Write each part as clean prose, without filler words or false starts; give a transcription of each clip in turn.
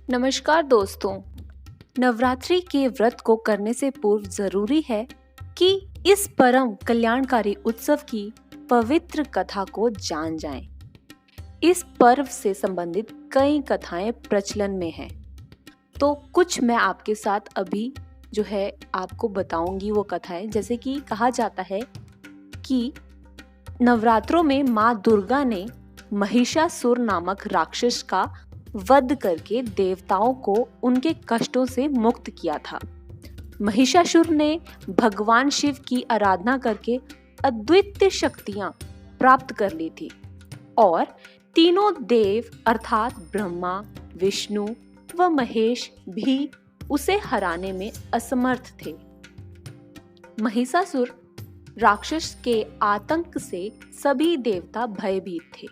नमस्कार दोस्तों। नवरात्रि के व्रत को करने से पूर्व जरूरी है कि इस परम कल्याणकारी उत्सव की पवित्र कथा को जान जाएं। इस पर्व से संबंधित कई कथाएं प्रचलन में हैं, तो कुछ मैं आपके साथ अभी जो है आपको बताऊंगी वो कथाएं। जैसे कि कहा जाता है कि नवरात्रों में माँ दुर्गा ने महिषासुर नामक राक्षस का वध करके देवताओं को उनके कष्टों से मुक्त किया था। महिषासुर ने भगवान शिव की आराधना करके अद्वितीय शक्तियां प्राप्त कर ली थी और तीनों देव अर्थात ब्रह्मा, विष्णु व महेश भी उसे हराने में असमर्थ थे। महिषासुर राक्षस के आतंक से सभी देवता भयभीत थे।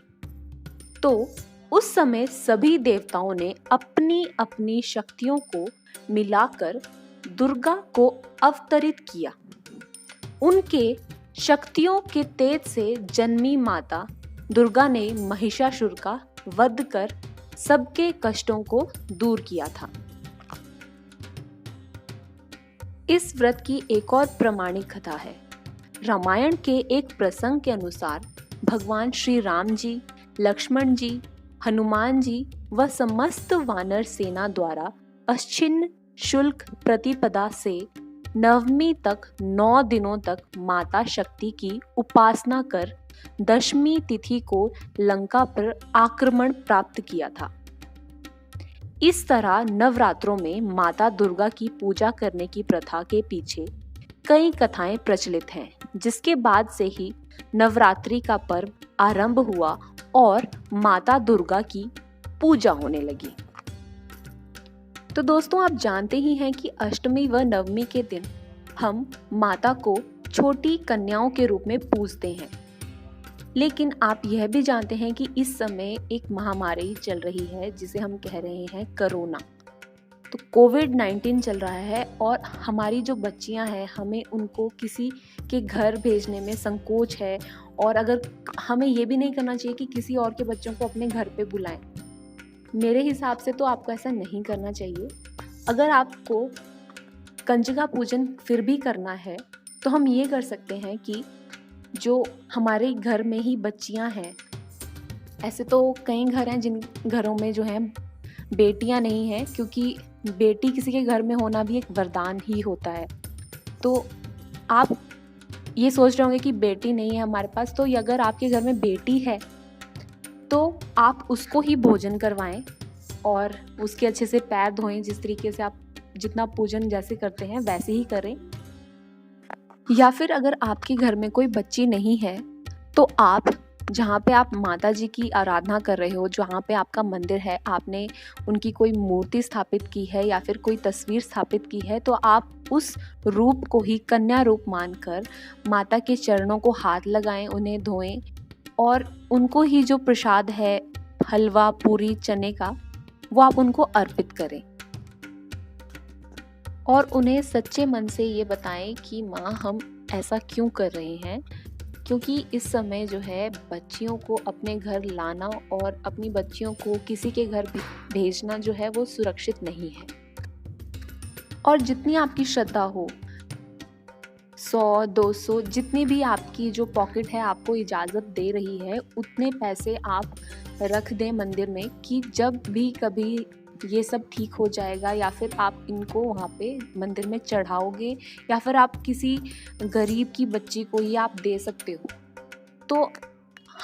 तो उस समय सभी देवताओं ने अपनी अपनी शक्तियों को मिलाकर दुर्गा को अवतरित किया। उनके शक्तियों के तेज से जन्मी माता दुर्गा ने महिषासुर का वध कर सबके कष्टों को दूर किया था। इस व्रत की एक और प्रमाणिक कथा है। रामायण के एक प्रसंग के अनुसार भगवान श्री राम जी, लक्ष्मण जी, हनुमान जी व समस्त वानर सेना द्वारा अश्चिन शुल्क प्रतिपदा से नवमी तक 9 दिनों तक माता शक्ति की उपासना कर दशमी तिथि को लंका पर आक्रमण प्राप्त किया था। इस तरह नवरात्रों में माता दुर्गा की पूजा करने की प्रथा के पीछे कई कथाएं प्रचलित हैं, जिसके बाद से ही नवरात्रि का पर्व आरंभ हुआ और माता दुर्गा की पूजा होने लगी। तो दोस्तों, आप जानते ही हैं कि अष्टमी व नवमी के दिन हम माता को छोटी कन्याओं के रूप में पूजते हैं। लेकिन आप यह भी जानते हैं कि इस समय एक महामारी चल रही है जिसे हम कह रहे हैं कोरोना। तो कोविड-19 चल रहा है और हमारी जो बच्चियां हैं, हमें उनको किसी के घर भेजने में संकोच है और अगर हमें ये भी नहीं करना चाहिए कि किसी और के बच्चों को अपने घर पे बुलाएं। मेरे हिसाब से तो आपको ऐसा नहीं करना चाहिए। अगर आपको कंजका पूजन फिर भी करना है तो हम ये कर सकते हैं कि जो हमारे घर में ही बच्चियां हैं, ऐसे तो कई घर हैं जिन घरों में जो है बेटियां नहीं हैं, क्योंकि बेटी किसी के घर में होना भी एक वरदान ही होता है। तो आप ये सोच रहे होंगे कि बेटी नहीं है हमारे पास, तो अगर आपके घर में बेटी है तो आप उसको ही भोजन करवाएं और उसके अच्छे से पैर धोएं। जिस तरीके से आप जितना पूजन जैसे करते हैं वैसे ही करें। या फिर अगर आपके घर में कोई बच्ची नहीं है तो आप जहाँ पे आप माता जी की आराधना कर रहे हो, जहाँ पे आपका मंदिर है, आपने उनकी कोई मूर्ति स्थापित की है या फिर कोई तस्वीर स्थापित की है, तो आप उस रूप को ही कन्या रूप मानकर माता के चरणों को हाथ लगाएं, उन्हें धोएं और उनको ही जो प्रसाद है हलवा, पूरी, चने का, वो आप उनको अर्पित करें और उन्हें सच्चे मन से ये बताएं कि माँ, हम ऐसा क्यों कर रहे हैं, क्योंकि इस समय जो है बच्चियों को अपने घर लाना और अपनी बच्चियों को किसी के घर भेजना जो है वो सुरक्षित नहीं है। और जितनी आपकी श्रद्धा हो, 100, 200, जितनी भी आपकी जो पॉकेट है आपको इजाज़त दे रही है, उतने पैसे आप रख दें मंदिर में कि जब भी कभी ये सब ठीक हो जाएगा या फिर आप इनको वहाँ पे मंदिर में चढ़ाओगे या फिर आप किसी गरीब की बच्ची को ही आप दे सकते हो। तो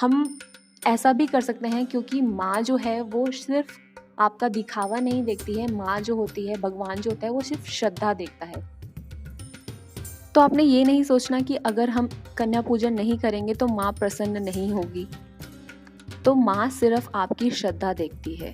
हम ऐसा भी कर सकते हैं, क्योंकि माँ जो है वो सिर्फ आपका दिखावा नहीं देखती है। माँ जो होती है, भगवान जो होता है, वो सिर्फ श्रद्धा देखता है। तो आपने ये नहीं सोचना कि अगर हम कन्या पूजन नहीं करेंगे तो माँ प्रसन्न नहीं होगी। तो माँ सिर्फ आपकी श्रद्धा देखती है।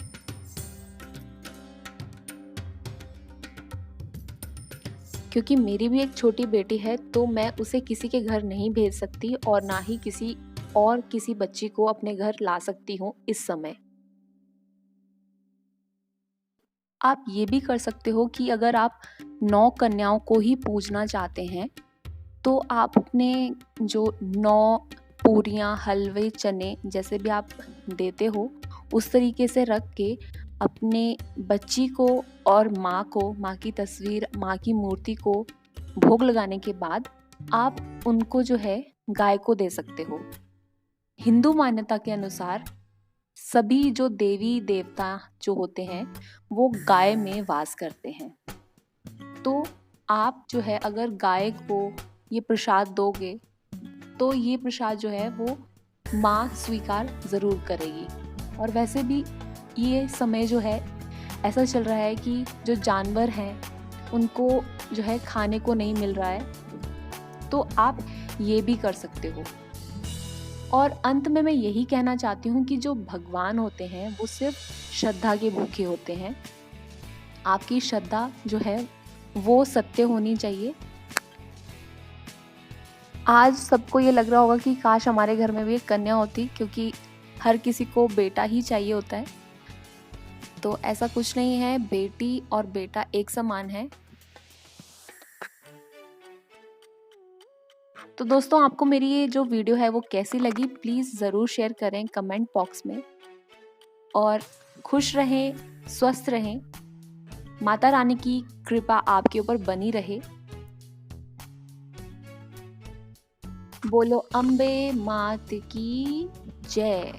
क्योंकि मेरी भी एक छोटी बेटी है, तो मैं उसे किसी के घर नहीं भेज सकती और ना ही किसी बच्ची को अपने घर ला सकती हूँ इस समय। आप ये भी कर सकते हो कि अगर आप 9 कन्याओं को ही पूजना चाहते हैं तो आप अपने जो 9 पूरियाँ, हलवे, चने जैसे भी आप देते हो उस तरीके से रख के अपने बच्ची को और माँ की तस्वीर, माँ की मूर्ति को भोग लगाने के बाद आप उनको जो है गाय को दे सकते हो। हिंदू मान्यता के अनुसार सभी जो देवी देवता जो होते हैं वो गाय में वास करते हैं। तो आप जो है अगर गाय को ये प्रसाद दोगे तो ये प्रसाद जो है वो माँ स्वीकार ज़रूर करेगी। और वैसे भी ये समय जो है ऐसा चल रहा है कि जो जानवर हैं उनको जो है खाने को नहीं मिल रहा है, तो आप ये भी कर सकते हो। और अंत में मैं यही कहना चाहती हूँ कि जो भगवान होते हैं वो सिर्फ श्रद्धा के भूखे होते हैं। आपकी श्रद्धा जो है वो सत्य होनी चाहिए। आज सबको ये लग रहा होगा कि काश हमारे घर में भी एक कन्या होती, क्योंकि हर किसी को बेटा ही चाहिए होता है। तो ऐसा कुछ नहीं है, बेटी और बेटा एक समान है। तो दोस्तों, आपको मेरी ये जो वीडियो है वो कैसी लगी प्लीज़ ज़रूर शेयर करें कमेंट बॉक्स में। और खुश रहें, स्वस्थ रहें, माता रानी की कृपा आपके ऊपर बनी रहे। बोलो अम्बे मात की जय।